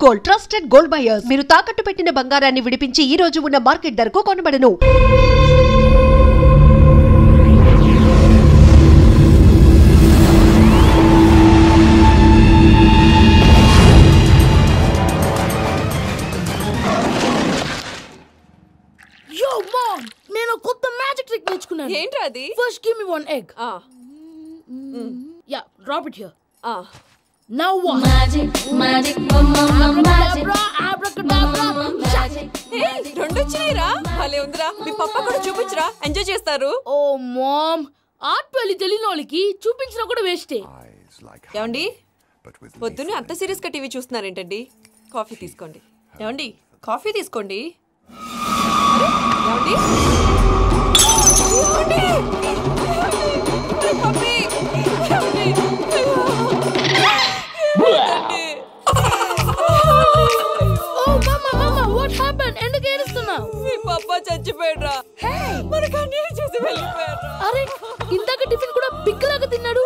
Gold trusted gold buyers. మీరు తాకట్టు పెట్టిన బంగారాన్ని విడిపించి ఈ రోజు ఉన్న మార్కెట్ ధరకు కొనబడను. Yo mom, నేను కొత్త మ్యాజిక్ ట్రిక్ నేర్చుకున్నాను. ఏంట్రా అది? First give me one egg. Yeah, drop it here. Now what? Magic, mama, magic. Abracadabra. రెండు వచ్చినాయిరా. భలే ఉందిరా. మీ పప్ప కూడా చూపించరా, ఎంజాయ్ చేస్తారు. Oh mom, ఆర్ట్ వెళ్ళి తెలియని వాళ్ళకి చూపించినా కూడా వేస్టే. ఏమండి, పొద్దున్నే అంత సీరియస్ గా టీవీ చూస్తున్నారేంటండి? కాఫీ తీసుకోండి. ఏమండి, కాఫీ తీసుకోండి. ఏమండి? పప్పి! Oh mama, what happened? ఎందుకు ఏడుస్తున్నావు? మీ పప్ప చచ్చిపోయాడురా. మనకు అన్యాయం చేసి వెళ్ళిపోయాడురా. అరే, ఇందాక టిఫిన్ కూడా పిక్కలాగా తిన్నాడు.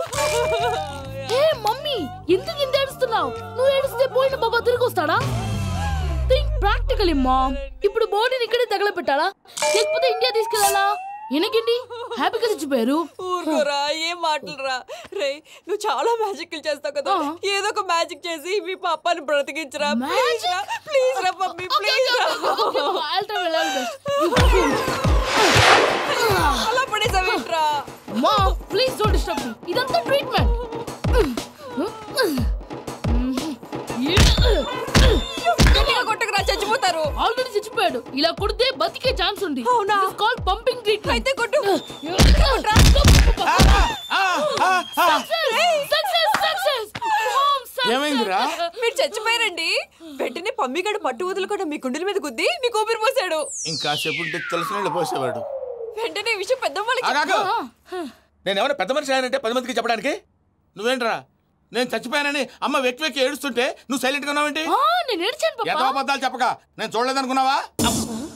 హే మమ్మీ, ఎందుకు ఇంత ఏడుస్తున్నావు? నువ్వు ఏడిస్తే పోయిన బాబా తిరిగి వస్తాడా? Think practically mom. ఇప్పుడు బాడీని ఇక్కడే తగలబెట్టాలా లేకపోతే ఇండియా తీసుకెళ్ళాలా? ఎనకండి హ్యాపీగా చచ్చిపోయారు. ఊరుకోరా, ఏం మాటలురా. రే, నువ్వు చాలా మ్యాజిక్ చేస్తావు కదా, ఏదో ఒక మ్యాజిక్ చేసి మీ పాపాని బ్రతికించరా. ప్లీజ్ రా మమ్మీ, ప్లీజ్ రా. అలా పడేసావేంట్రా? Mom please don't disturb me. ఇదంతా ట్రీట్మెంట్. కొట్టకరా, చచ్చిపోతారు. ఆల్రెడీ చచ్చిపోయాడు. ఇలా కొడితే బతికే ఛాన్స్ ఉంది. అవునా? It's called pumping treatment. అయితే కొట్టు. ఏమైందిరా? మీరు చచ్చిపోయారండి. వెంటనే పమ్మిగాడు పట్టు వదులుకుండా మీ గుండెల మీద గుద్ది మీకు ఊపిరి పోసాడు. ఇంకా చెప్పుంటే తెలిసిన పోసేవాడు. వెంటనే ఈ విషయం పెద్ద వాళ్ళకి. నేను ఎవరైనా పెద్ద మనిషి ఆయనంటే 10 మందికి చెప్పడానికి. నువ్వేంట్రా, నేను చచ్చిపోయానని అమ్మ వెక్కి వెక్కి ఏడుస్తుంటే నువ్వు సైలెంట్ గా ఉన్నావేంటి? నేను ఏడ్చాను పాపా. ఏదో అబద్ధాలు చెప్పక నేను చూడలేదనుకున్నావా?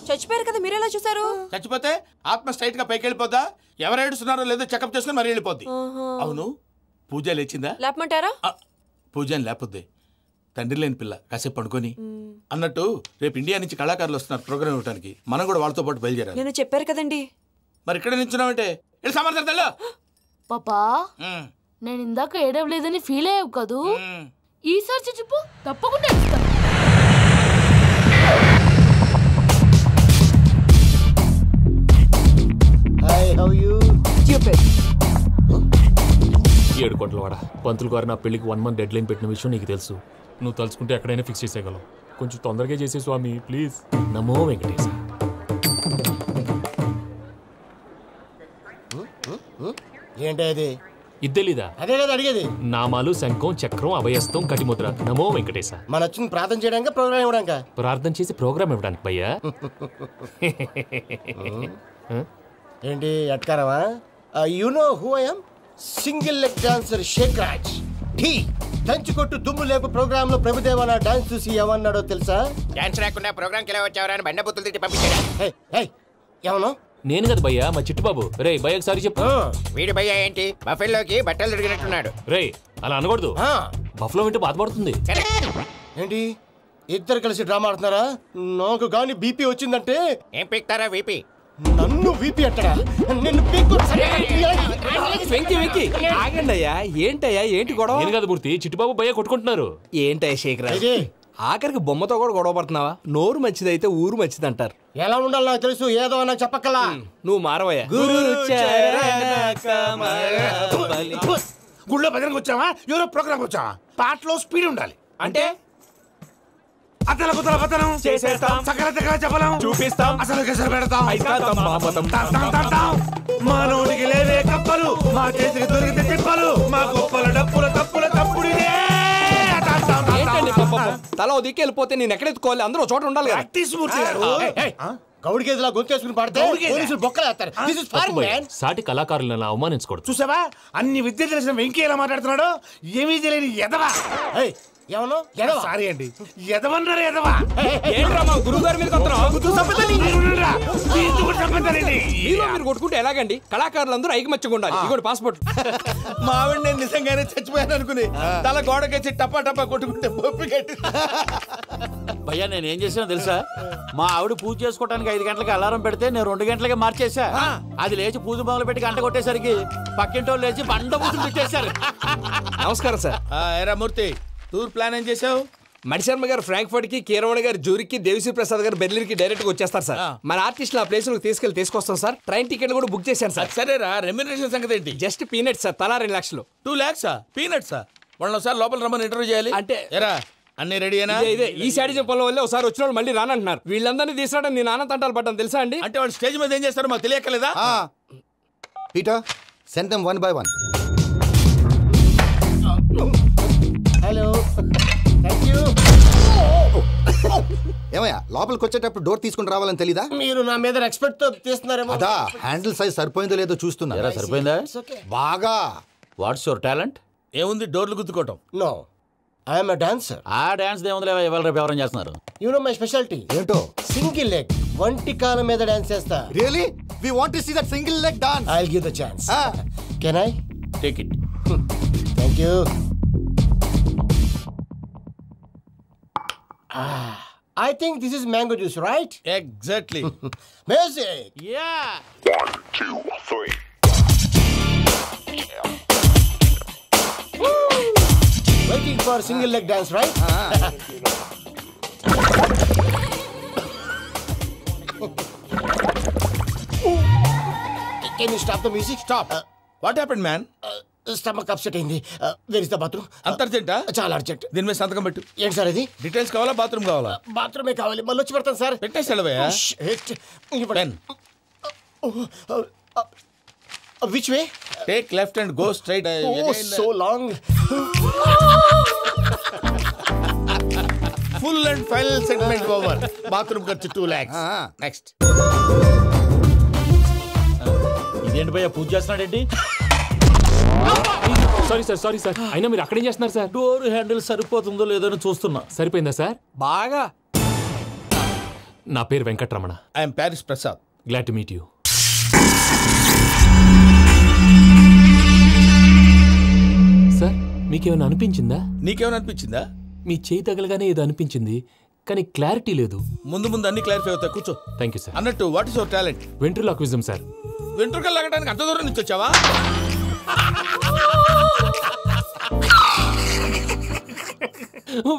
చచ్చిపోయారు కదా, మీరెలా చూసారు? చచ్చిపోతే ఆత్మ స్ట్రైట్ గా పైకి వెళ్ళిపోద్దా? ఎవరు ఏడుస్తున్నారో లేదో చెకప్ చేసుకుని మరీ వెళ్ళిపోద్ది. అవును, పూజ లేచిందా? లేపమంటారా? పూజ అని లేకపోద్ది. తండ్రి లేని పిల్ల, కాసేపు పడుకొని. అన్నట్టు రేపు ఇండియా నుంచి కళాకారులు వస్తున్నారు ప్రోగ్రామ్ ఇవ్వడానికి. మనం కూడా వాళ్ళతో పాటు బయలుదేరాలి. నేను చెప్పారు కదండి. మరి ఇక్కడ నిల్చున్నావంటే వెళ్ళి సమర్థతలో. పాపా, నేను ఇందాక ఏడవలేదని ఫీల్ అయ్యావు కదూ? ఈసారి చచ్చిపో, తప్పకుండా ఏడుస్తాను. ఏడు కోట్ల వాడ పంతులు గారు నా పెళ్లికి 1 month డెడ్ లైన్ పెట్టిన విషయం నీకు తెలుసు. నువ్వు తలుచుకుంటే ఎక్కడైనా ఫిక్స్ చేసేయగలవు. కొంచెం తొందరగా చేసే స్వామి ప్లీజ్. నమో వెంకటేశ. ఏంటి అది? ఇద్దెలీదా? అదే కదా అడిగేది. నామాలు, శంఖం, చక్రం, అభయస్తం, కటిముద్ర. నమో వెంకటేశ. మన వచ్చింది ప్రార్థన చేయడానికి, ప్రోగ్రామ్ ఇవ్వడానికి. ప్రార్థన చేసి ప్రోగ్రామ్ ఇవ్వడానికి భయ్యా. ఏంటి ఎట్కారమా? You know who I am? Single leg dancer Shaik Raj. Dhee దంచి కొట్టు దుమ్ము లేపు ప్రోగ్రామ్ లో ప్రభుదేవ నా డాన్స్ చూసి ఏమన్నాడో తెలుసా? డాన్స్ రాకుండా ప్రోగ్రామ్ కి ఎలా వచ్చావరా అని బండ బుద్ధులు తిట్టి పంపించాడు. ఏమను? నేను కదా భయ్యా, మా చిట్టుబాబు. రే భయ్య ఒకసారి చెప్పు. వీడి భయ్య ఏంటి బఫెల్లోకి బట్టలు తిరిగినట్టున్నాడు. రే అలా అనకూడదు. బఫ్లో వింటే బాధపడుతుంది. ఏంటి ఇద్దరు కలిసి డ్రామా ఆడుతున్నారా? నాకు గాని బీపీ వచ్చిందంటే ఏం పీక్తారా వీపీ? నన్ను వీపీ అట్టడా? నిన్ను ఆగండి అయ్యా. ఏంటయ్యా, ఏంటి గొడవ? నేను కదా మూర్తి, చిట్టుబాబు భయ్య కొట్టుకుంటున్నారు. ఏంటయ్యా శేఖరా, ఆఖరికి బొమ్మతో కూడా గొడవ పడుతున్నావా? నోరు మంచిదైతే ఊరు మంచిది అంటారు. ఎలా ఉండాలి నాకు తెలుసు, ఏదో నాకు చెప్పక్కలా. నువ్వు మారవయ్యా. గుళ్ళో భజనకు వచ్చావా, ఎవరో ప్రోగ్రామ్ వచ్చావా? పాటలో స్పీడ్ ఉండాలి. అంటే అతల కుతల పతనం చేసేస్తాం, సకల దగ్గర చెప్పలేం, చూపిస్తాం, అసలు గసలు పెడతాం. అయితాం. మానవుడికి లేవే కప్పలు, మా చేతికి దొరికితే తిప్పలు, మా గొప్పల డప్పుల తప్పుల తప్పుడిదే. ఏంటండి తల దిక్కి వెళ్ళిపోతే నేను ఎక్కడెత్తుకోవాలి? అందరూ చోట ఉండాలి కదా. గౌడి గేదెలా గొంతేసుకుని పాడితే పోలీసులు బొక్కలేస్తారు. సాటి కళాకారులను అవమానించకూడదు. చూసావా, అన్ని విద్య తెలిసిన వెంకీ ఎలా మాట్లాడుతున్నాడు? ఏమీ తెలియని ఎదవా. ఎవను ఎడవ సారీ అండి ఎదవన్నారు ఎదవా ఏంట్రా మా గురువు గారి మీద మీరు కొట్టుకుంటే ఎలాగండి? కళాకారులందరూ ఐకమత్యంగా ఉండాలి. ఇదిగోటి పాస్పోర్ట్. మా ఆవిడ నేను నిజంగానే చచ్చిపోయాను అనుకుని తల గోడకేసి టపా టపా కొట్టుకుంటే బొప్పి కట్టి. భయ్యా నేనేం చేసినా తెలుసా? మా ఆవిడ పూజ చేసుకోవడానికి 5 గంటలకి అలారం పెడితే నేను 2 గంటలకి మార్చేసా. అది లేచి పూజ మొదలు పెట్టి గంట కొట్టేసరికి పక్కింటోళ్ళు లేచి బండ పూజలు పెట్టేశారు. నమస్కారం సార్. ఏరా మూర్తి, టూర్ ప్లాన్ ఏం చేసావు? మణిశర్మ గారు ఫ్రాంక్ఫర్ట్ కి, కీరవాణి గారు జూరికి, దేవిశ్రీ ప్రసాద్ గారు బెర్లిన్ కి డైరెక్ట్ గా వచ్చేస్తారు సార్. మన ఆర్టిస్ట్ ఆ ప్లేస్ తీసుకొస్తాం సార్. ట్రైన్ టికెట్ కూడా బుక్ చేశాను సార్. సరేరా, రెమ్యూనరేషన్ సంగతి ఏంటి? జస్ట్ పీనట్స్ సార్, తలా 2 లక్షలు. 2 lakhs పీనట్సా? వాళ్ళని ఒకసారి లోపల రమ్మని ఇంటర్వ్యూ చేయాలి అంటే. ఎరా అన్ని రెడీయేనా? ఇదే ఈ శాడిజం పొలం వల్లే ఒకసారి వచ్చిన వాళ్ళు మళ్ళీ రానంటున్నారు. వీళ్ళందరినీ తీసుకురావడం నేను ఆనంద తంటాలు పడ్డాను తెలుసా అండి? అంటే వాళ్ళు స్టేజ్ మీద ఏం చేస్తారో మాకు తెలియక్కలేదా? Peter send them 1 by 1. Hello thank you. ఏమయ్యా లోపలికి వచ్చేటప్పుడు డోర్ తీసుకుని రావాలని తెలీదా? మీరు నా మీద ఎక్స్పెక్ట్ తో తీస్తున్నారేమో. అదా హ్యాండిల్ సైజ్ సరిపోయిందో లేదో చూస్తున్నా. సరిపోయిందా? బాగా. What's your talent? ఏముంది డోర్లు గుద్దుకోవటం? No I'm a dancer. ఆ డాన్స్ దేవుందిలే, ఇవాళ రేపు ఎవరైనా చేస్తున్నారు. యు నో మై స్పెషాలిటీ ఏంటో? సింగిల్ లెగ్, వంటి కాలం మీద డాన్స్ చేస్తా. Really we want to see that single leg dance. I will give the chance. Can I take it? Thank you. I think this is mango juice, right? Exactly. Music. Yeah. 1, 2, 3. Waiting for single leg dance, right? Can you stop the music? Stop. What happened, man? Stomach upset అయింది. Where is the bathroom? అంత అర్జెంటా? చాలా urgent. దీని మీద సంతకం పెట్టు. ఏంటి sir ఇది? Details కావాలా బాత్రూమ్ కావాలా? బాత్రూమే కావాలి. మళ్ళీ వచ్చి పెడతాను సార్. పెట్టేసి వెళ్ళవయ్యా. Pen. Which way? Take left and go straight. Oh, so long. Full and final segment over. Bathroom ఖర్చు 2 lakhs. Next. ఇదేంటి భయ్యా పూజ చేస్తున్నాడేంటి? Sorry sir. అయినా మీరు అక్కడేం చేస్తున్నారు సార్? డోర్ హ్యాండిల్ సరిపోతుందో లేదో అని చూస్తున్నా. సరిపోయిందా సార్? బాగా. నా పేరు Venkataramana. I'm Paris Prasad. Glad to meet you. Sir మీకేమైనా అనిపించిందా? నీకేమైనా అనిపించిందా? మీ చేయి తగలగానే ఏదో అనిపించింది, కానీ క్లారిటీ లేదు. ముందు అన్ని క్లారిఫై అవుతాయి, కూర్చో. Thank you sir. అన్నట్టు what is your talent? Ventriloquism sir. వెంట్రుకలు లాగడానికి అంత దూరం నుంచి వచ్చావా?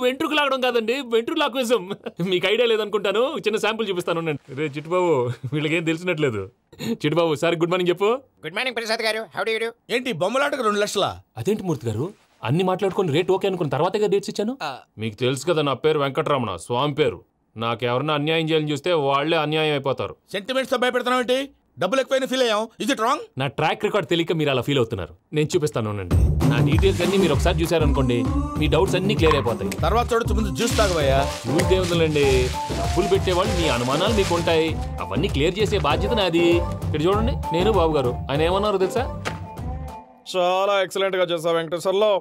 వెంట్రుకు లాగడం కాదండి, వెంట్రులాక్విజం. మీకు ఐడియా లేదనుకుంటాను, చిన్న శాంపుల్ చూపిస్తాను. రే చిట్టుబాబు, వీళ్ళకేం తెలిసినట్లేదు. చిట్టుబాబు సార్ గుడ్ మార్నింగ్ చెప్పు. Good morning Prasad garu. How do you do? ఏంటి బొమ్మలాటకు 2 లక్షలా? అదేంటి మూర్తి గారు, అన్ని మాట్లాడుకొని రేట్ ఓకే అనుకున్న తర్వాతగా డేట్స్ ఇచ్చాను. మీకు తెలుసు కదా నా పేరు వెంకటరమణ, స్వామి పేరు. నాకెవరన్నా అన్యాయం చేయాలని చూస్తే వాళ్లే అన్యాయం అయిపోతారు. సెంటిమెంట్స్ తో భయపెడతావు ఏంటి? డబ్బులు ఎక్కువైనా ఫీల్ అయ్యాం. Is it wrong? నా ట్రాక్ రికార్డ్ తెలియక మీరు అలా ఫీల్ అవుతున్నారు. నేను చూపిస్తాను. నా డీటెయిల్స్ అన్ని మీరు ఒకసారి చూసారనుకోండి, మీ డౌట్స్ అన్ని క్లియర్ అయిపోతాయి. తర్వాత చూడొచ్చు, ముందు జ్యూస్ తాగవయ్యా. జ్యూస్ దేవుందండి, డబ్బులు పెట్టేవాళ్ళు మీ అనుమానాలు మీకు ఉంటాయి, అవన్నీ క్లియర్ చేసే బాధ్యత నాది. ఇక్కడ చూడండి, నేను బాబు గారు. ఆయన ఏమన్నారు తెలుసా? చాలా ఎక్సలెంట్ గా చేసావు వెంకటేశ్వర్లో.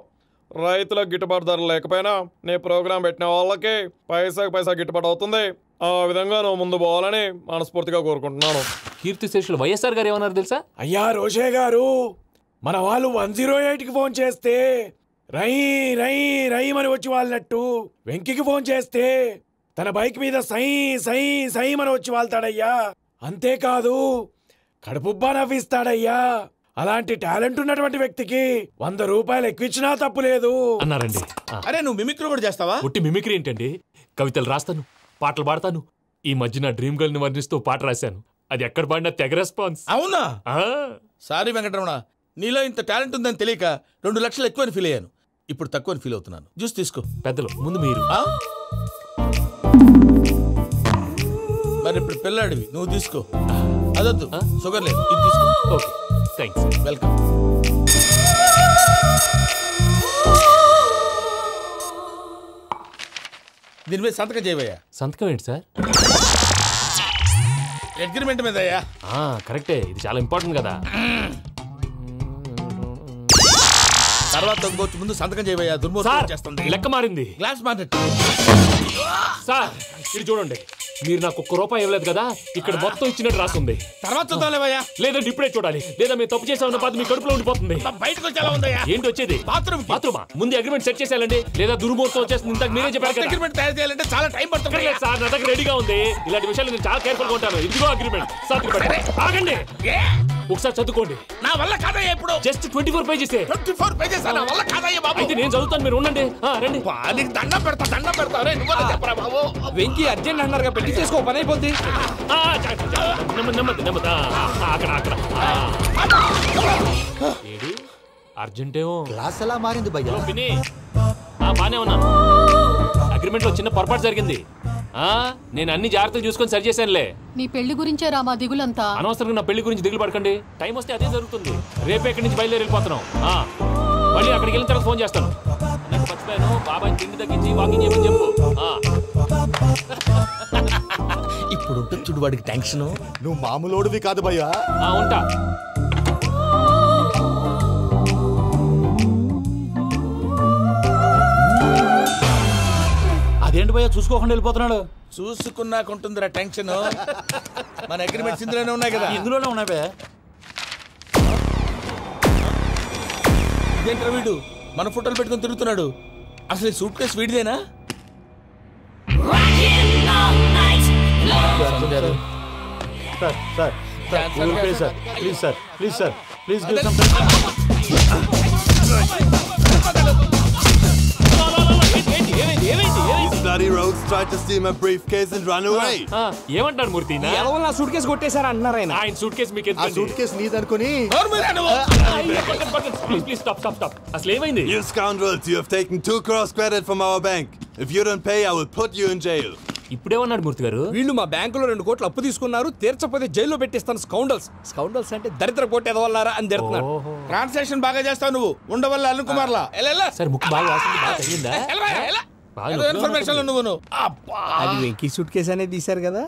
రైతులకు గిట్టుబాటు ధర లేకపోయినా నీ ప్రోగ్రాం పెట్టిన వాళ్ళకి పైసాకి పైసా గిట్టుబాటు అవుతుంది. ఆ విధంగా నువ్వు ముందు పోవాలని మనస్ఫూర్తిగా కోరుకుంటున్నాను. కీర్తిశేషులు వైఎస్ఆర్ గారు ఏమన్నారు తెలుసా? అయ్యా రోషే గారు, మన వాళ్ళు 108కి ఫోన్ చేస్తే రై రై రై అని వచ్చి వాళ్ళనట్టు, వెంకికి ఫోన్ చేస్తే తన బైక్ మీద సై సై సై అని వచ్చి వాళ్తాడయ్యా. అంతేకాదు కడుపుబ్బా నవ్విస్తాడయ్యా. అలాంటి టాలెంట్ ఉన్నటువంటి వ్యక్తికి 100 రూపాయలు ఎక్కువచ్చినా తప్పు లేదు అన్నారండి. అరే నువ్వు మిమిక్రీ కూడా చేస్తావా? ఒట్టి మిమిక్రీ ఏంటండి, కవితలు రాస్తాను, పాటలు పాడతాను. ఈ మధ్య నా డ్రీమ్ గర్ల్ ని వర్ణిస్తూ పాట రాశాను, అది ఎక్కడ పాడినా తెగ రెస్పాన్స్. అవునా? సారీ వెంకటరమణ, నీలో ఇంత టాలెంట్ ఉందని తెలియక 2 లక్షలు ఎక్కువని ఫీల్ అయ్యాను. ఇప్పుడు తక్కువని ఫీల్ అవుతున్నాను. జ్యూస్ తీసుకో. పెద్దలు ముందు మీరు. మరి ఇప్పుడు పిల్లాడివి, నువ్వు తీసుకో. అదొద్దు, షుగర్ లేదు, ఇది తీసుకో. Okay thanks. వెల్కమ్. దీని మీద సంతకం చేయవయ్యా. సంతకం ఏంటి సార్? అగ్రిమెంట్ మీద అయ్యా. కరెక్టే, ఇది చాలా ఇంపార్టెంట్ కదా. తర్వాత ఇంకొచ్చి ముందు సంతకం చేయబోయా దుర్మోహం చేస్తుంది. లెక్క మారింది. గ్లాస్ మారినట్టు. సార్ ఇది చూడండి, మీరు నాకు ₹1 ఇవ్వలేదు కదా, ఇక్కడ మొత్తం ఇచ్చినట్టు రాస్తుంది. తర్వాత చూద్దాంలేవయ్యా. లేదంటే ఇప్పుడే చూడాలి, లేదా మీరు తప్పు చేసామన్న బాధ మీ కడుపులో ఉండిపోతుంది. బయటకు వచ్చేలా ఉందయ్యా. ఏంటి వచ్చేది? బాత్రూమా? ముందు అగ్రిమెంట్ సెట్ చేసేయాలండి, లేదా దుర్మూర్తం వచ్చేస్తుంది. ఇంతకు మీరే చెప్పారు కదా అగ్రిమెంట్ తయారు చేయాలంటే చాలా టైం పడుతుంది. సార్ నా దగ్గర రెడీగా ఉంది. ఇలాంటి విషయాలు నేను చాలా కేర్ఫుల్ గా ఉంటాను. ఇదిగో అగ్రిమెంట్. ఆగండి, ఒకసారి చదువుకోండి. నా వల్ల కాదయ్యా. ఇప్పుడు జస్ట్ 24 పేజెస్. 24 పేజెస్ నా వల్ల కాదయ్యా బాబు. అయితే నేను చదువుతాను, మీరు ఉండండి. రండి. నీకు దండం పెడతా. రే నువ్వు చెప్పరా బాబు. వెంకీ అర్జెంట్ అన్నారుగా, పెళ్లి చేసుకో, పని అయిపోద్ది. నెమ్మది. అక్కడ ఏడి అర్జెంటేమో. క్లాస్ ఎలా మారింది భయ్యా? బానే ఉన్నాను. అగ్రిమెంట్ లో చిన్న పొరపాటు జరిగింది. నేను అన్ని జాగ్రత్తలు చూసుకొని సరి చేశానులే. నీ పెళ్లి గురించే రామా దిగులంతా. అనవసరంగా నా పెళ్లి గురించి దిగులు పడకండి. టైం వస్తే అదే జరుగుతుంది. రేపే ఇక్కడి నుంచి బయలుదేరి వెళ్ళిపోతున్నాం. మళ్ళీ అక్కడికి వెళ్ళిన తర్వాత ఫోన్ చేస్తాను. నాకు మర్చిపోయాను, బాబాయ్ తిండి తగ్గించి వాకింగ్ చేయమని చెప్పు. ఇప్పుడు ఉంటుంది చూడు వాడికి టెన్షన్. నువ్వు మామూలోడివి కాదు భయ్యా. ఉంటా. అదేంటి భయ్యా చూసుకోకుండా వెళ్ళిపోతున్నాడు? చూసుకున్నాకుంటుందిరా టెన్షన్. మన అగ్రిమెంట్స్ ఇందులోనే ఉన్నాయి కదా. ఇందులోనే ఉన్నాయి భయ్యా. ఇదేంట్రా వీడు మన ఫోటోలు పెట్టుకొని తిరుగుతున్నాడు? అసలు ఈ సూట్ కేసు వీడిదేనా? Bloody rogues tried to steal my briefcase and run away. ఏమంటారు మూర్తి? నా సూట్ కేసు కొట్టేశారు అంటున్నారు ఆయన. ఆయన సూట్ కేసు మీకు ఆ సూట్ కేసు నీదనుకుని. Please stop. అసలు ఏమైంది? You scoundrels, you have taken 2 crores credit from our bank. If you don't pay, I will put you in jail. ఇప్పుడేమన్నాడు మూర్తి గారు? వీళ్ళు మా బ్యాంకులో 2 కోట్లు అప్పు తీసుకున్నారు, తీర్చకపోతే జైల్లో పెట్టిస్తాను. స్కౌండల్స్ అంటే దరిద్ర కోట ఎదవల్లారా అని తిడుతున్నారు. ట్రాన్సాక్షన్ బాగా చేస్తావు నువ్వు. ఉండవల్ల అరుణ్ కుమార్ లా. సార్ ముక్కు బాగా వాసింది, బాగా తగ్గిందా? ఇన్ఫర్మేషన్ నువ్వు. అది వెంకీ సూట్ కేసు అనేది తీశారు కదా,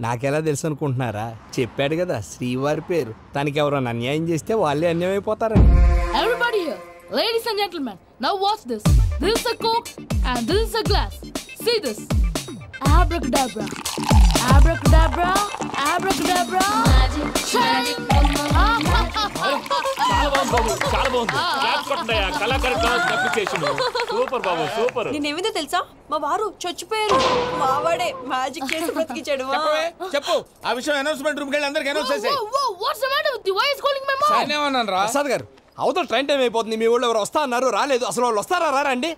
నాకెలా తెలుసు అనుకుంటున్నారా? చెప్పాడు కదా శ్రీవారి పేరు. తనకి ఎవరైనా అన్యాయం చేస్తే వాళ్ళే అన్యాయం అయిపోతారని. Everybody here, ladies and gentlemen, now watch this. This is a coke and this is a glass. See this. Abracadabra. Abracadabra. Abracadabra. చాలా బాగుంది. సూపర్ బాబు, సూపర్. నేనేమిందో తెలుసా, మా వారు చచ్చిపోయారు. మావాడే మ్యాజిక్ చేసి బ్రతికించాడు. చెప్పు ఆ విషయం. అనౌన్స్మెంట్ రూమ్ కి వెళ్ళి అందరికి అనౌన్స్ చేసేయ్. What's the matter with you? Why is calling my mom? నేనేమన్నాను రా ప్రసాద్ గారు, అవతల ట్రైన్ టైం అయిపోతుంది. మీ వాళ్ళు ఎవరు వస్తా అన్నారు, రాలేదు. అసలు వాళ్ళు వస్తారా రారా అండి?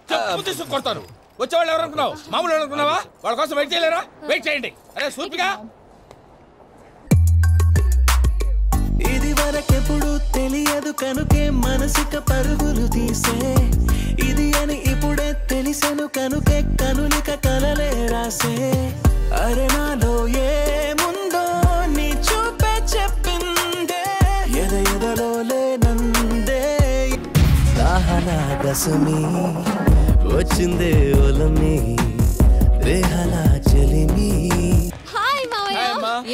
కొడతారు. వచ్చేవాళ్ళు ఎవరు అనుకున్నావు? మామూలు అనుకున్నావా? వాళ్ళ కోసం వెయిట్ చేయలేరా? వెయిట్ చేయండి. అరే సూపిగా. ఇది వరకెప్పుడు తెలియదు కనుకే మనసుక పరుగులు తీసే, ఇది అని ఇప్పుడే తెలిసెను కనుకే కనులిక కలలే రాసే. అరే నాలో ఏముందో నీ చూపే చెప్పిందే, ఎదలో లేనందే. దాహనా దశమి వచ్చిందే ఒలమి, రేహలా చెలిమి. హాయ్ మావయ్య.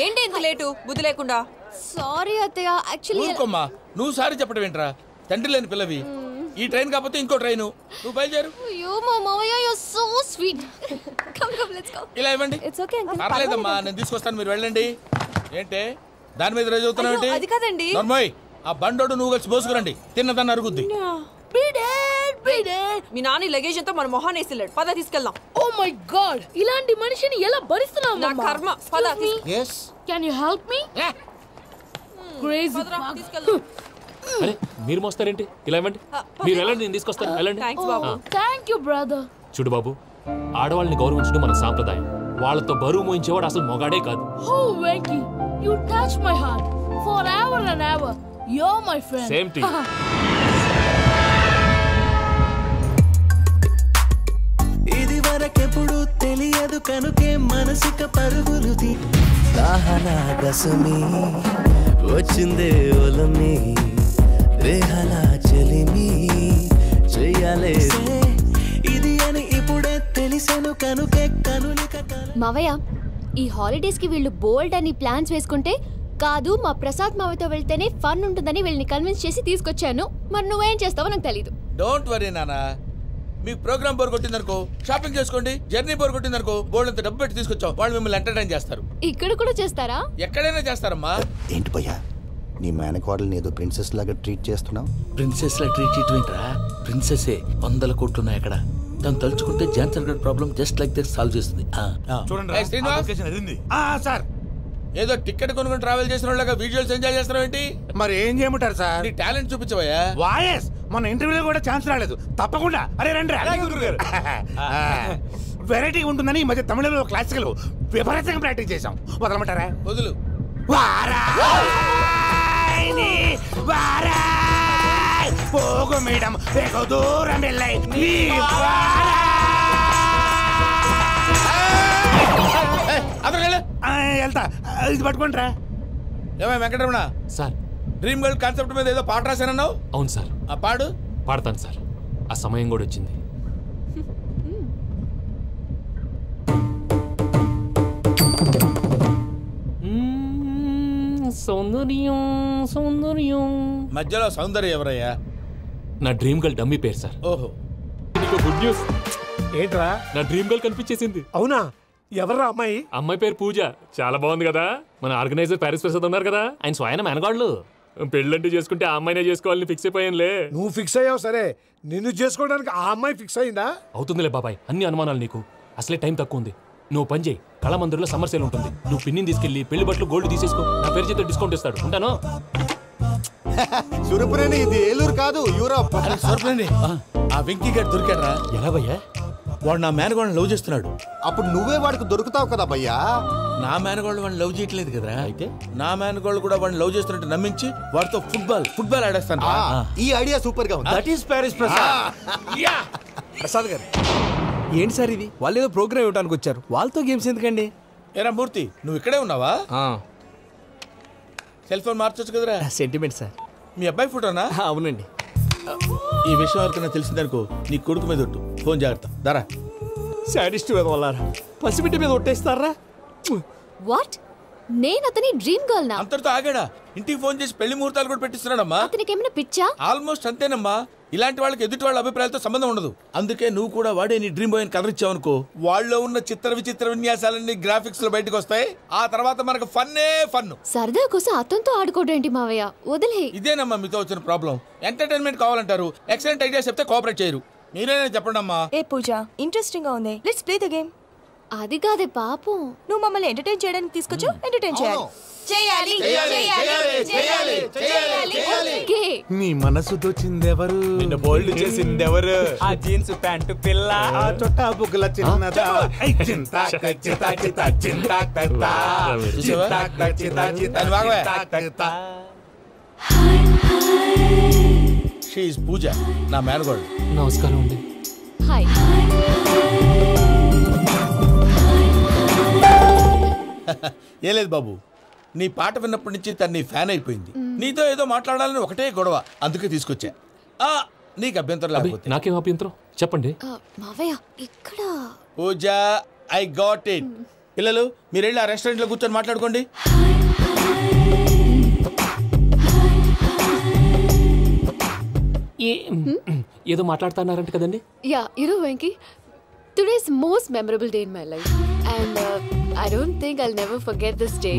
ఏంటి ఇంత లేటు? బుద్ధి లేకుండా. సారీ అత్తయ్య, యాక్చువల్లీ ఊరుకోమ్మా. నువ్వు సారీ చెప్పడం ఏంట్రా? తండ్రి లేని పిల్లవి. ఈ ట్రైన్ కాకపోతే ఇంకో ట్రైన్. నువ్వు బయలుదేరు. అయ్యో మా మావయ్య, you are so sweet. Come let's go. ఇలా ఇవ్వండి. It's okay uncle. పర్లేదమ్మా, నేను తీసుకొస్తాను, మీరు వెళ్ళండి. ఏంటే దాని మీద రోజు అవుతున్నావు? అది కాదండి. నర్మోయ్, ఆ బండోడు నువ్వు కలిసి పోసుకురండి. తిన్నదాన్ని అరుగుద్ది. మీ నాని లగేజ్ అంతా మన మొహాన్ని వేసిల్లాడు. పద తీసుకెళ్దాం. Oh my god, ఇలాంటి మనిషిని ఎలా భరిస్తున్నావు? నా కర్మ. పద. Yes. Can you help me? Crazy. తీసుకెళ్దాం. అరే మీరు మోస్తారేంటి? ఇలా ఇవ్వండి. మీరు వెళ్ళండి, నేను తీసుకొస్తాను. వెళ్ళండి. Thank you brother. చూడు బాబు, ఆడవాళ్ళని గౌరవించడం మన సాంప్రదాయం. వాళ్ళతో బరువు మోయించేవాడు అసలు మొగాడే కాదు. Oh Venky, you touch my heart forever and ever. You're my friend. Same to you. ఇది వరకెప్పుడు తెలియదు కనుకే మనసుక పరుగులు తీ. దాహనా దశమి వచ్చిందే ఒలమి, రేహలా చెలిమి చెయ్యాలే. ఇది అని ఇప్పుడే తెలిసెను కనుకే కనులిక. మావయ్య, ఈ హాలిడేస్ కి వీళ్ళు బోల్డ్ అని ప్లాన్స్ వేసుకుంటే కాదు మా ప్రసాద్ మావయ్యతో వెళ్తేనే ఫన్ ఉంటుందని వీళ్ళని కన్విన్స్ చేసి తీసుకొచ్చాను. మరి నువ్వేం చేస్తావో నాకు తెలీదు. డోంట్ వరీ నానా. మీకు ప్రోగ్రామ్ బోర్ కొట్టిందనుకో షాపింగ్ చేసుకోండి. జర్నీ బోర్ కొట్టిందనుకో బోర్డు అంత డబ్బు పెట్టి తీసుకొచ్చాం. వాళ్ళు మిమ్మల్ని ఎంటర్టైన్ చేస్తారు. ఇక్కడ కూడా చేస్తారా? ఎక్కడైనా చేస్తారమ్మా. ఏంటి భయ్యా నీ మేనకోడల్ని ఏదో ప్రిన్సెస్ లాగా ట్రీట్ చేస్తున్నావు? ప్రిన్సెస్ లా ట్రీట్ చేయటమేంట్రా? ప్రిన్సెస్సే 100 కోట్లు ఉన్నాయి అక్కడ. తను తలుచుకుంటే జాన్సన్ గడ్ problem just like that solve చేస్తుంది. చూడండి సార్, ఏదో టికెట్ కొనుక్కొని ట్రావెల్ చేసిన వాళ్ళగా విజువల్స్ ఎంజాయ్ చేస్తున్నావు ఏంటి? మరి ఏం చేయమంటారు సార్? నీ టాలెంట్ చూపించవయ్యా. వాయస్ మన ఇంటర్వ్యూలో కూడా ఛాన్స్ రాలేదు. తప్పకుండా అరే రండి వెరైటీ ఉంటుందని ఈ మధ్య తమిళంలో క్లాసికల్ విపరీతంగా ప్రాక్టీస్ చేసాం. వదలమంటారా? వదులు. పోగు మేడం వెగు దూరం వెళ్ళాయి. వెళ్తా ఇది పట్టుకుంటారా? ఏమై Venkataramana sir, dream girl concept మీద ఏదో పాట రాశానన్నావు? అవును సార్. ఆ పాడు. పాడతాను సార్. ఆ సమయం కూడా వచ్చింది. సౌందర్యం సౌందర్యం. మధ్యలో సౌందర్యం ఎవరయ్యా? నా డ్రీమ్ గర్ల్ డమ్మీ పేరు సార్. ఓహో, నీకు గుడ్ న్యూస్. ఏంట్రా? నా డ్రీమ్ గర్ల్ కనిపించేసింది. అవునా? ఎవర్రా అమ్మాయి? అమ్మాయి పేరు పూజ. చాలా బాగుంది కదా. మన ఆర్గనైజర్ ప్యారిస్ ప్రసాద్ ఉన్నారు కదా, ఆయన స్వయం మెనగాళ్ళు. పెళ్ళంటూ చేసుకుంటే ఆ అమ్మాయినే చేసుకోవాలని ఫిక్స్ అయిపోయానులే. నువ్వు ఫిక్స్ అయ్యావు సరే, నిన్ను చేసుకోవడానికి ఆ అమ్మాయి ఫిక్స్ అయిందా? అవుతుందిలే బాబాయ్, అన్ని అనుమానాలు నీకు. అసలే టైం తక్కువ ఉంది. నువ్వు పని చేయి, కళామందిర్లో సమ్మర్ సేల్ ఉంటుంది. నువ్వు పిన్నిని తీసుకెళ్లి పెళ్లి బట్టలు గోల్డ్ తీసేసుకో. నా పేరు చేత డిస్కౌంట్ ఇస్తాడు. ఉంటాను. సురపురేని ఇది ఏలూరు కాదు, యూరోప్. సురపురేని ఆ వెంకీ గారు దొరికాడరా? ఎలా భయ్యా? వాడు నా మేనగోళ్ళని లవ్ చేస్తున్నాడు. అప్పుడు నువ్వే వాడికి దొరుకుతావు కదా భయ్యా. నా మేనగోళ్ళు వాడిని లవ్ చేయట్లేదు కదరా. అయితే నా మేనగోళ్ళు కూడా వాడిని లవ్ చేస్తున్నట్టు నమ్మించి వాడితో ఫుట్బాల్ ఆడేస్తాను. ఈ ఐడియా సూపర్ గా ఉంది. That is Paris Prasad. Prasad గారు ఏంటి సార్ ఇది? వాళ్ళు ఏదో ప్రోగ్రామ్ ఇవ్వడానికి వచ్చారు, వాళ్ళతో గేమ్స్ ఎందుకండి? ఏరా మూర్తి, నువ్వు ఇక్కడే ఉన్నావా? సెల్ ఫోన్ మార్చొచ్చు కదరా. Sentiment sir. మీ అబ్బాయి ఫోటోనా? అవునండి. ఈ విషయం ఎవరికైనా తెలిసిందనుకో నీ కొడుకు మీద ఒట్టు. ఫోన్ జాగ్రత్త. దారా. సాడిస్ట్ మీద వాళ్ళారా? పసిబిడ్డ మీద ఒట్టేస్తారా? వాట్? నేను అతని డ్రీమ్ గర్ల్ నా? అంతటితో ఆగాడా? ఇంటికి ఫోన్ చేసి పెళ్లి ముహూర్తాలు కూడా పెట్టిస్తున్నాడమ్మా. అతనికి ఏమైనా పిచ్చా? ఆల్మోస్ట్ అంతేనమ్మా. ఇలాంటి వాళ్ళకి ఎదుటి వాళ్ళ అభిప్రాయాలతో సంబంధం ఉండదు. అందుకే నువ్వు కూడా వాడే నీ డ్రీమ్ బాయ్ అని కలర్ ఇచ్చావనుకో, వాళ్ళలో ఉన్న చిత్ర విచిత్ర విన్యాసాలన్నీ గ్రాఫిక్స్ లో బయటకు వస్తాయి. ఆ తర్వాత మనకు ఫన్నే ఫన్. సరదా కోసం అతనితో ఆడుకోవడం మావయ్య, వదిలే. ఇదేనమ్మా మీతో వచ్చిన ప్రాబ్లం. ఎంటర్టైన్మెంట్ కావాలంటారు, ఎక్సలెంట్ ఐడియా చెప్తే కోఆపరేట్ చేయరు. మీరేనా చెప్పండి అమ్మా. ఏ పూజ, ఇంట్రెస్టింగ్ గా ఉంది. Let's play the game. అది కాదే పాపం, నువ్వు మమ్మల్ని ఎంటర్టైన్ చేయడానికి తీసుకొచ్చు. ఎంటర్టైన్ చేయాలి. నీ మనసు దోచిందెవరు? నిన్ను బోల్డ్ చేసిందెవరు? ఆ జీన్స్ ప్యాంటు పిల్ల, ఆ చొట్టా బుగ్గల చిన్నదా. షీ ఈజ్ పూజ, నా మేనగోడు. నమస్కారం అండి. హాయ్. ఏ లేదు బాబు, నీ పాట విన్నప్పటి నుంచి తను నీ ఫ్యాన్ అయిపోయింది. నీతో ఏదో మాట్లాడాలని ఒకటే గొడవ, అందుకే తీసుకొచ్చా. నీకు అభ్యంతరం లేకపోతే. నాకేం అభ్యంతరం చెప్పండి. మావయ్య ఇక్కడ. పూజ, ఐ గాట్ ఇట్. పిల్లలు మీరు వెళ్ళి ఆ రెస్టారెంట్ లో కూర్చొని మాట్లాడుకోండి. ఏదో మాట్లాడుతున్నారంట కదండి. యా, ఇరు Venky, today's most memorable day in my life and I don't think I'll never forget this day.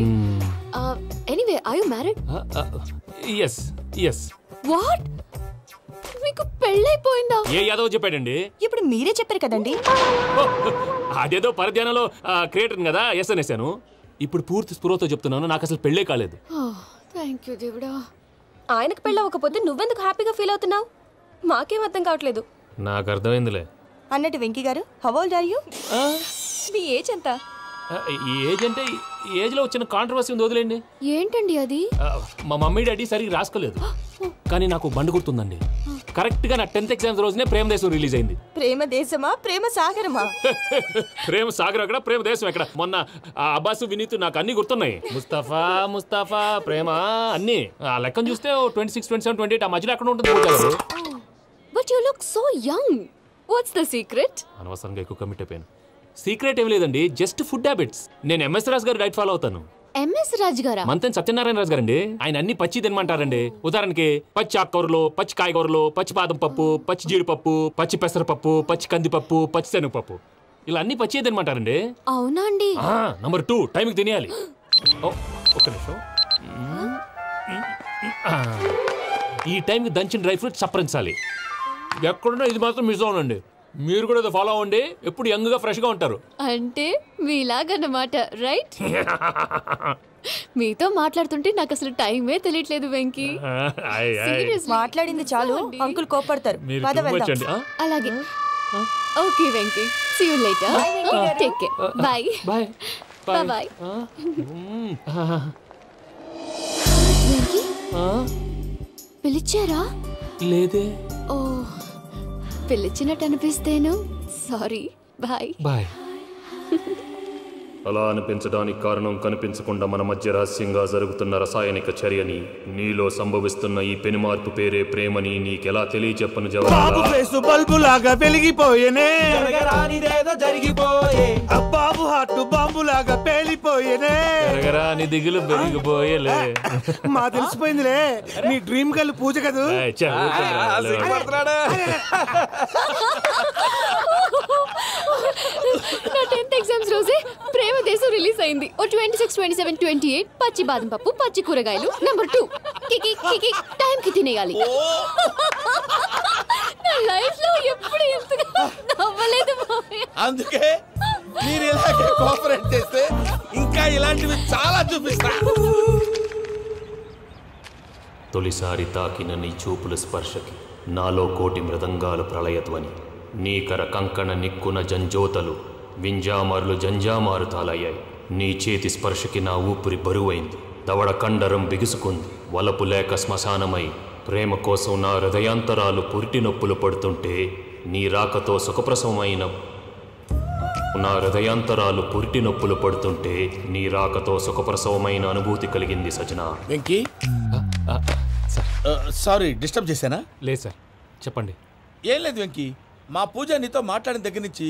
Anyway, are you married? yes. What? మీకు పెళ్ళైపోయిందా? ఏ యాదవ్ చెప్పాడండి? ఇప్పుడు మీరే చెప్పారు కదండి. అదేదో పరధ్యానంలో క్రియేటర్ కదా ఎస్ అనేసాను. ఇప్పుడు పూర్తి స్పృహతో చెప్తున్నాను, నాకు అసలు పెళ్ళే కాలేదు. థ్యాంక్ యూ దేవుడా. ఆయనకు పెళ్ళవకపోతే నువ్వెందుకు హ్యాపీగా ఫీల్ అవుతున్నావు? మాకేం అర్థం కావట్లేదు. నాకు అర్థమైందిలే. అన్నట్టు Venky garu, how old are you? మీ ఏజ్ ఎంత? ఏజ్ అంటే ఏజ్ లో వచ్చిన కాంట్రవర్సీ ఉంది, వదిలేండి. ఏంటండి అది? మా మమ్మీ డాడీ సరిగ్గా రాసుకోలేదు, కానీ నాకు బండి గుర్తుందండి. కరెక్ట్ గా నా 10th ఎగ్జామ్స్ రోజునే ప్రేమ దేశం రిలీజ్ అయింది. ప్రేమ దేశమా ప్రేమ సాగరమా? ప్రేమ సాగర్ ఎక్కడ, ప్రేమ దేశం ఎక్కడ? మొన్న అబ్బాసు వినీత్ నాకు అన్ని గుర్తున్నాయి. ముస్తఫా ప్రేమ అన్ని ఆ లెక్కను చూస్తే 26, 27, 28 ఆ మధ్యలో ఎక్కడ ఉంటుంది. But you look so young. What's the secret? అనవసరంగా ఎక్కువ కమిట్ అయిపోయాను. సీక్రెట్ ఏం లేదండి, జస్ట్ ఫుడ్ హ్యాబిట్స్. నేను ఎంఎస్ రాజ్ గారు డైట్ ఫాలో అవుతాను. ఎంఎస్ రాజు గారా? మంతెన్ సత్యనారాయణ రాజు గారండి. ఆయన అన్ని పచ్చి తినమంటారండి. ఉదాహరణకి పచ్చి ఆకుకూరలు, పచ్చి కాయగూరలు, పచ్చి బాదం పప్పు, పచ్చి జీడిపప్పు, పచ్చి పెసరపప్పు, పచ్చి కందిపప్పు, పచ్చి శనగపప్పు, ఇలా అన్ని పచ్చి తినమంటారండి. అవునా అండి? నంబర్ 2 టైంకి తినేయాలి. ఒక్క నిమిషం. ఈ టైంకి దంచిన డ్రై ఫ్రూట్స్ సప్పరించాలి. ఎక్కడున్నా ఇది మాత్రం మిస్ అవునండి. మీరు కూడా ఇది ఫాలో అవ్వండి. ఎప్పుడు యంగ్ గా ఫ్రెష్ గా ఉంటారు. అంటే మీలాగన్నమాట, రైట్? మీతో మాట్లాడుతుంటే నాకు అసలు టైమే తెలియట్లేదు వెంకీ. మాట్లాడింది చాలు, అంకుల్ కోపడతారు. అలాగే. Okay Venky, see you later. Take care. Bye bye bye. Venky పిలిచారా? లేదే. ఓ, పిలిచినట్టు అనిపిస్తేను సారీ. Bye bye. అలా అనిపించడానికి కారణం కనిపించకుండా మన మధ్య రహస్యంగా జరుగుతున్న రసాయనిక చర్యని, నీలో సంభవిస్తున్న ఈ పెనుమార్పు పేరే ప్రేమని నీకెలా తెలియచెప్పను బాబు ఫేసు బల్బు లాగా వెలిగిపోయేనే, జరగరానిదేదో జరిగిపోయే. బాబు హార్ట్ బాంబు లాగా పేలిపోయేనే, జరగరాని దిగులు పెరిగిపోయేలే. మా తెలిసిపోయిందిలే, నీ డ్రీమ్ గర్ల్ పూజ కదూ. నా 10th ఎగ్జామ్స్ రోజే ప్రేమ దేశం రిలీజ్ అయింది. ఓ 26, 27, 28 పచ్చి బాదం పప్పు, పచ్చి కూరగాయలు. నంబర్ 2 కికి కికి టైం కి తినేయాలి. నా లైఫ్ లో ఎప్పుడు ఇంతగా నవ్వలేదు మామయ్య. అందుకే మీరు ఇలాగే కోఆపరేట్ చేస్తే ఇంకా ఇలాంటివి చాలా చూపిస్తా. తొలిసారి తాకిన నీ చూపుల స్పర్శకి నాలో కోటి మృదంగాలు ప్రళయధ్వని. నీకర కంకణ నిక్కున జంజోతలు, వింజామారులు జంజామారు తాలయ్యాయి. నీ చేతి స్పర్శకి నా ఊపిరి బరువైంది, దవడ కండరం బిగుసుకుంది. వలపు లేక శ్మశానమై ప్రేమ కోసం నా హృదయాంతరాలు పురిటి నొప్పులు పడుతుంటే, నీ రాకతో సుఖప్రసవమైన నా హృదయాంతరాలు పురిటి నొప్పులు పడుతుంటే నీ రాకతో సుఖప్రసవమైన అనుభూతి కలిగింది సజనా. వెంకీ, సారీ డిస్టర్బ్ చేశానా? లేదు సార్, చెప్పండి. ఏం లేదు వెంకీ, మా పూజ నీతో మాట్లాడిన దగ్గర నుంచి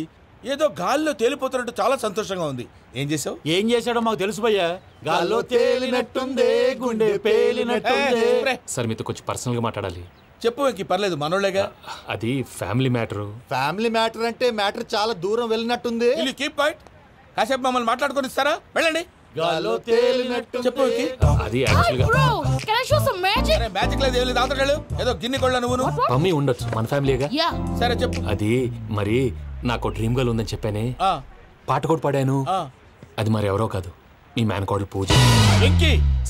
ఏదో గాల్లో తేలిపోతున్నట్టు చాలా సంతోషంగా ఉంది. ఏం చేసావు? ఏం చేశాడో మాకు తెలుసు భయ్యా. గాల్లో తేలినట్టుందే, గుండె పేలినట్టుందే. సార్ మీతో కొంచెం పర్సనల్ గా మాట్లాడాలి. చెప్పు వెంకీ, పర్లేదు, మనోళ్ళేగా. అది ఫ్యామిలీ మ్యాటర్. ఫ్యామిలీ మ్యాటర్ అంటే మ్యాటర్ చాలా దూరం వెళ్ళినట్టుంది. Keep point. కాసేపు మమ్మల్ని మాట్లాడుకొని ఇస్తారా? వెళ్ళండి. గాల్లో తేలినట్టు చెప్పు వెంకీ. అది యాక్చువల్గా మ్యాజిక్ లేదు, ఏం లేదు. ఆతడాడు ఏదో గిన్నె కొళ్ళ నువ్వు మమ్మీ ఉండొచ్చు, మన ఫ్యామిలీగా. సరే చెప్పు. అది మరి నాకు డ్రీమ్ గర్ల్ ఉందని చెప్పానే, పాట కూడా పాడాను. అది మరి ఎవరో కాదు, మీ మేనకోడలు పూజ.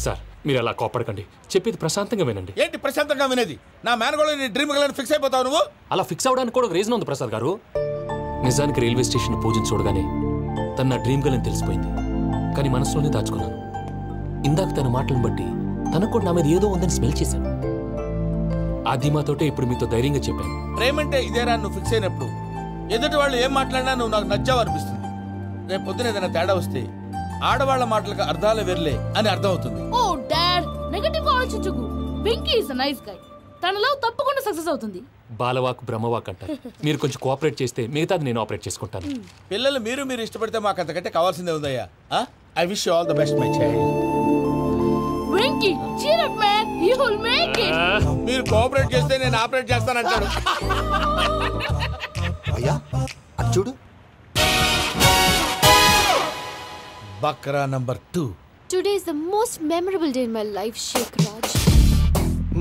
సార్ మీరు అలా కోపడకండి, చెప్పేది ప్రశాంతంగా వినండి. ఏంటి ప్రశాంతంగా వినేది? నా మేనకోడలు నీ డ్రీమ్ గర్ల్ ఫిక్స్ అయిపోతావు నువ్వు. అలా ఫిక్స్ అవడానికి కూడా ఒక రీజన్ ఉంది ప్రసాద్ గారు. నిజానికి రైల్వే స్టేషన్ పూజను చూడగానే తన నా డ్రీమ్ గర్ల్ అని తెలిసిపోయింది. కానీ మనసులోనే దాచుకున్నాను. ఇందాక తన మాటలను బట్టి తనకు కూడా నా మీద ఏదో ఉందని స్మెల్ చేశాను. ఆ ధీమాతోటే ఇప్పుడు మీతో ధైర్యంగా చెప్పాను. ప్రేమంటే ఇదేరా నువ్వు ఫిక్స్ అయినప్పుడు ఎదుటి వాళ్ళు ఏం మాట్లాడినా నువ్వు నాకు నచ్చావు అనిపిస్తుంది. రేపు పొద్దున ఏదైనా తేడా వస్తే ఆడవాళ్ల మాటలకు అర్థాలు వెర్లే అని అర్థం అవుతుంది. ఓ డాడ్, నెగటివ్ గా ఆలోచించకు. Venky is a nice guy. తన లవ్ తప్పకుండా సక్సెస్ అవుతుంది. బాలవాక్ బ్రహ్మవాక్ అంటారు. మీరు కొంచెం కోఆపరేట్ చేస్తే మిగతాది నేను ఆపరేట్ చేసుకుంటాను. పిల్లలు మీరు ఇష్టపడితే మాకు అంతకంటే కావాల్సిందే ఉందయ్యా. I wish you all the best my child. Venky cheer up man, you will make it. మీరు కోఆపరేట్ చేస్తే నేను ఆపరేట్ చేస్తానంటాడు. అయ్యా అది చూడు. Bakra number 2. Today is the most memorable day in my life, Sheikh Raj.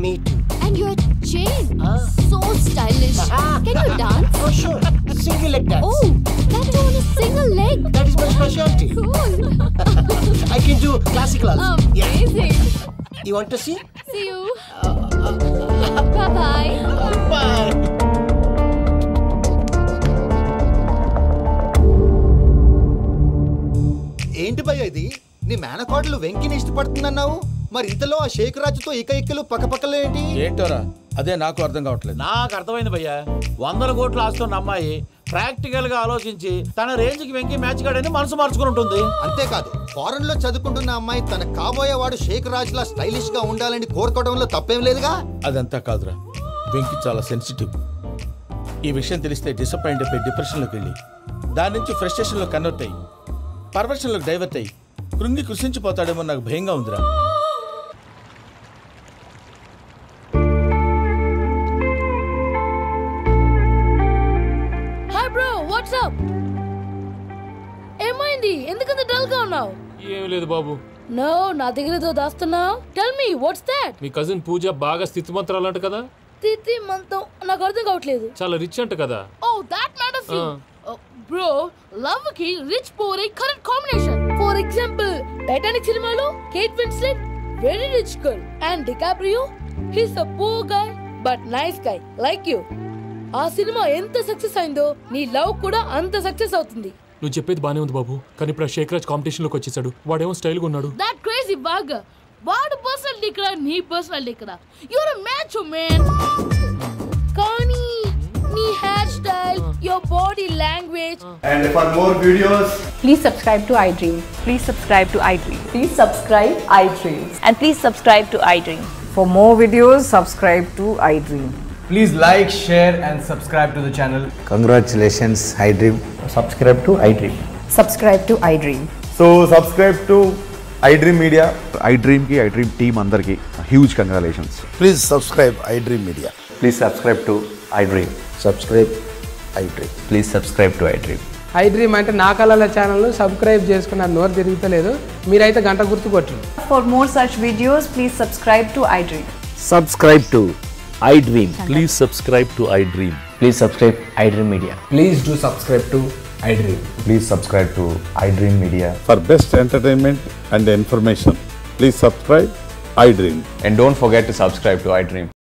Me too. And your chain, so stylish. Can you dance? Oh sure, single leg dance. Oh, that too on a single leg. That is my specialty. Cool. I can do classical also. Amazing. Yeah. You want to see? See you. Bye bye. Bye. ఏంటి భయ్య ఇది? నీ మేనకోడలు వెంకిని ఇష్టపడుతుందన్నావు, మరి ఇంతలో ఆ షేక్ రాజుతో ఇక్కలు పక్కపక్కలు ఏంటి? ఏంటోరా, అదే నాకు అర్థం కావట్లేదు. నాకు అర్థమైంది భయ్యా. 100 కోట్లు ఆస్తున్న అమ్మాయి ప్రాక్టికల్ గా ఆలోచించి తన రేంజ్ కి వెంకి మ్యాచ్ కాడని మనసు మార్చుకుని ఉంటుంది. అంతేకాదు, ఫారెన్ లో చదువుకుంటున్న అమ్మాయి తన కాబోయేవాడు షేక్ రాజ్ లా స్టైలిష్ గా ఉండాలని కోరుకోవడంలో తప్పేం లేదుగా. అదంతా కాదురా, వెంకి చాలా సెన్సిటివ్. ఈ విషయం తెలిస్తే డిసప్పాయింట్ అయిపోయి డిప్రెషన్లోకి వెళ్ళి దాని నుంచి ఫ్రస్ట్రేషన్లో కన్వర్ట్ అయ్యి పర్వర్షన్లోకి డైవర్ట్ అయ్యి కృంగి కృషించిపోతాడేమో నాకు భయంగా ఉందిరా. Hi bro, what's up? ఏమైంది? ఎందుకంత డల్ గా ఉన్నావు? ఏం లేదు బాబు. నో, నా దగ్గర ఏదో దాస్తున్నావు. Tell me what's that? మీ కజిన్ పూజ బాగా స్థితి మంత్రాలు అంట కదా? స్థితి మంత్రం నాకు అర్థం కావట్లేదు. చాలా రిచ్ అంట కదా? Oh that matters you. Bro, love కి rich poor a correct combination. For example, Titanic సినిమాలో Kate Winslet very rich girl and DiCaprio he's a poor guy but nice guy like you. ఆ సినిమా ఎంత success అయిందో నీ love కూడా అంత success అవుతుంది. నువ్వు చెప్పేది బానే ఉంది బాబు, కానీ ఇప్పుడు శేఖర్ రాజ్ కాంపిటీషన్ లోకి వచ్చేసాడు. వాడేమో స్టైల్ గా ఉన్నాడు. దట్ క్రేజీ బాగా. వాడు పర్సనాలిటీ ఇక్కడ, నీ పర్సనాలిటీ ఇక్కడ. You are a match man. కానీ నీ hair style, your body language. And for more videos, please subscribe to iDream. Please subscribe to iDream. Please subscribe iDream. And please subscribe to iDream. For more videos, subscribe to iDream. please like, share and subscribe to the channel. Congratulations, iDream. Subscribe to iDream. Subscribe to iDream. So subscribe to iDream Media. iDream ki iDream team andarki huge congratulations. Please subscribe iDream Media. Please subscribe to iDream. Subscribe iDream. Please subscribe to iDream. iDream అంటే నా కళల channel subscribe చేసుకున్న నోరు తిరుగుతలేదు. మీరైతే గంట గుర్తు కొట్టండి. For more such videos, please subscribe to iDream. Subscribe to iDream. Please subscribe to iDream. Please subscribe iDream Media. Please do subscribe to iDream. Please subscribe to iDream Media. For best entertainment and information, please subscribe iDream. And don't forget to subscribe to iDream.